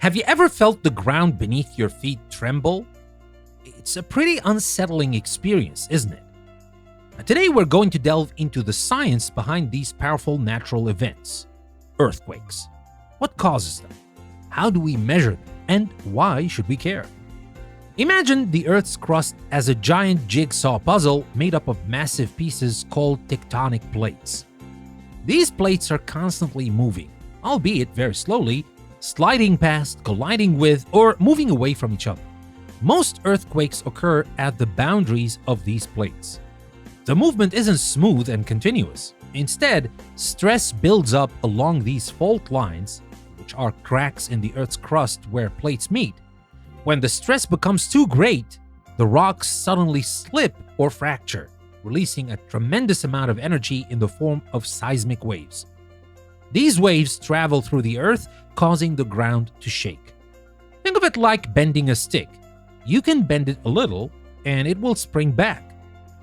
Have you ever felt the ground beneath your feet tremble? It's a pretty unsettling experience, isn't it? Today we're going to delve into the science behind these powerful natural events. Earthquakes. What causes them? How do we measure them? And why should we care? Imagine the Earth's crust as a giant jigsaw puzzle made up of massive pieces called tectonic plates. These plates are constantly moving, albeit very slowly, sliding past, colliding with, or moving away from each other. Most earthquakes occur at the boundaries of these plates. The movement isn't smooth and continuous. Instead, stress builds up along these fault lines, which are cracks in the Earth's crust where plates meet. When the stress becomes too great, the rocks suddenly slip or fracture, releasing a tremendous amount of energy in the form of seismic waves. These waves travel through the Earth, causing the ground to shake. Think of it like bending a stick. You can bend it a little, and it will spring back.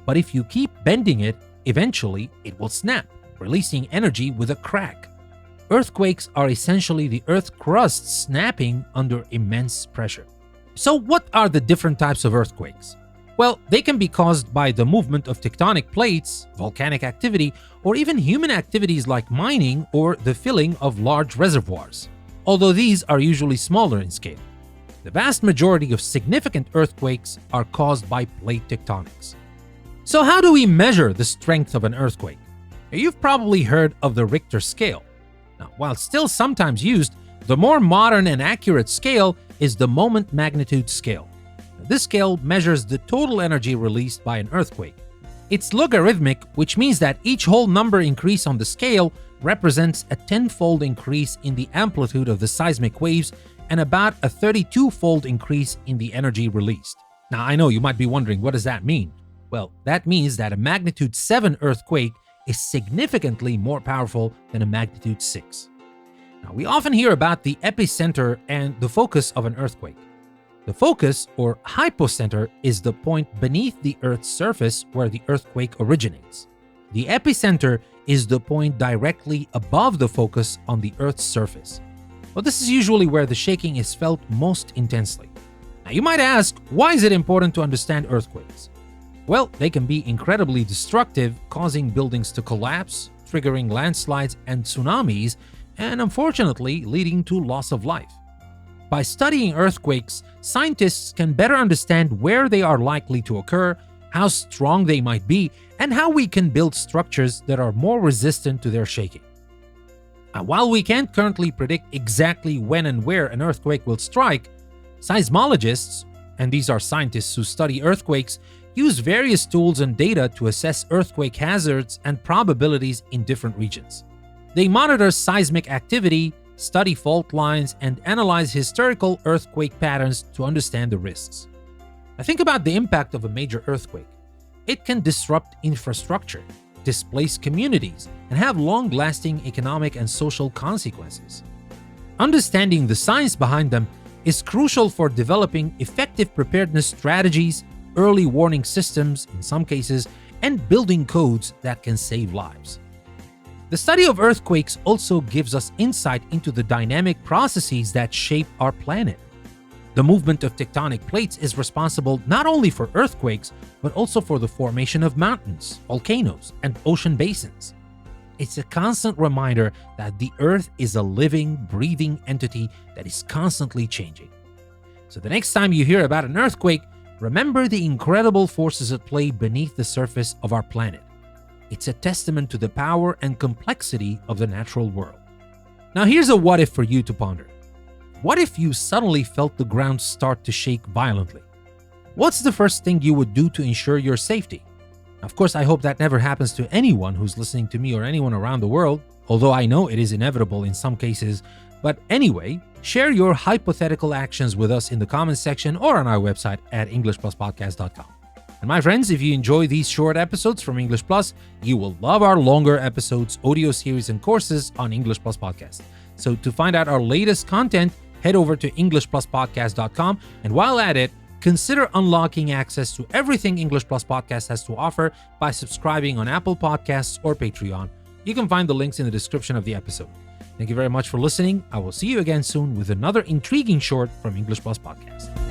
But if you keep bending it, eventually it will snap, releasing energy with a crack. Earthquakes are essentially the Earth's crust snapping under immense pressure. So what are the different types of earthquakes? Well, they can be caused by the movement of tectonic plates, volcanic activity, or even human activities like mining or the filling of large reservoirs, although these are usually smaller in scale. The vast majority of significant earthquakes are caused by plate tectonics. So how do we measure the strength of an earthquake? You've probably heard of the Richter scale. Now, while still sometimes used, the more modern and accurate scale is the moment magnitude scale. This scale measures the total energy released by an earthquake. It's logarithmic, which means that each whole number increase on the scale represents a 10-fold increase in the amplitude of the seismic waves and about a 32-fold increase in the energy released. Now, I know you might be wondering, what does that mean? Well, that means that a magnitude 7 earthquake is significantly more powerful than a magnitude 6. Now, we often hear about the epicenter and the focus of an earthquake. The focus, or hypocenter, is the point beneath the Earth's surface where the earthquake originates. The epicenter is the point directly above the focus on the Earth's surface. Well, this is usually where the shaking is felt most intensely. Now, you might ask, why is it important to understand earthquakes? Well, they can be incredibly destructive, causing buildings to collapse, triggering landslides and tsunamis, and unfortunately leading to loss of life. By studying earthquakes, scientists can better understand where they are likely to occur, how strong they might be, and how we can build structures that are more resistant to their shaking. Now, while we can't currently predict exactly when and where an earthquake will strike, seismologists, and these are scientists who study earthquakes, use various tools and data to assess earthquake hazards and probabilities in different regions. They monitor seismic activity, study fault lines, and analyze historical earthquake patterns to understand the risks. Now, think about the impact of a major earthquake. It can disrupt infrastructure, displace communities, and have long-lasting economic and social consequences. Understanding the science behind them is crucial for developing effective preparedness strategies, early warning systems in some cases, and building codes that can save lives. The study of earthquakes also gives us insight into the dynamic processes that shape our planet. The movement of tectonic plates is responsible not only for earthquakes, but also for the formation of mountains, volcanoes, and ocean basins. It's a constant reminder that the Earth is a living, breathing entity that is constantly changing. So the next time you hear about an earthquake, remember the incredible forces at play beneath the surface of our planet. It's a testament to the power and complexity of the natural world. Now here's a what if for you to ponder. What if you suddenly felt the ground start to shake violently? What's the first thing you would do to ensure your safety? Of course, I hope that never happens to anyone who's listening to me or anyone around the world, although I know it is inevitable in some cases. But anyway, share your hypothetical actions with us in the comments section or on our website at EnglishPlusPodcast.com. And my friends, if you enjoy these short episodes from English Plus, you will love our longer episodes, audio series, and courses on English Plus Podcast. So to find out our latest content, head over to EnglishPlusPodcast.com, and while at it, consider unlocking access to everything English Plus Podcast has to offer by subscribing on Apple Podcasts or Patreon. You can find the links in the description of the episode. Thank you very much for listening. I will see you again soon with another intriguing short from English Plus Podcast.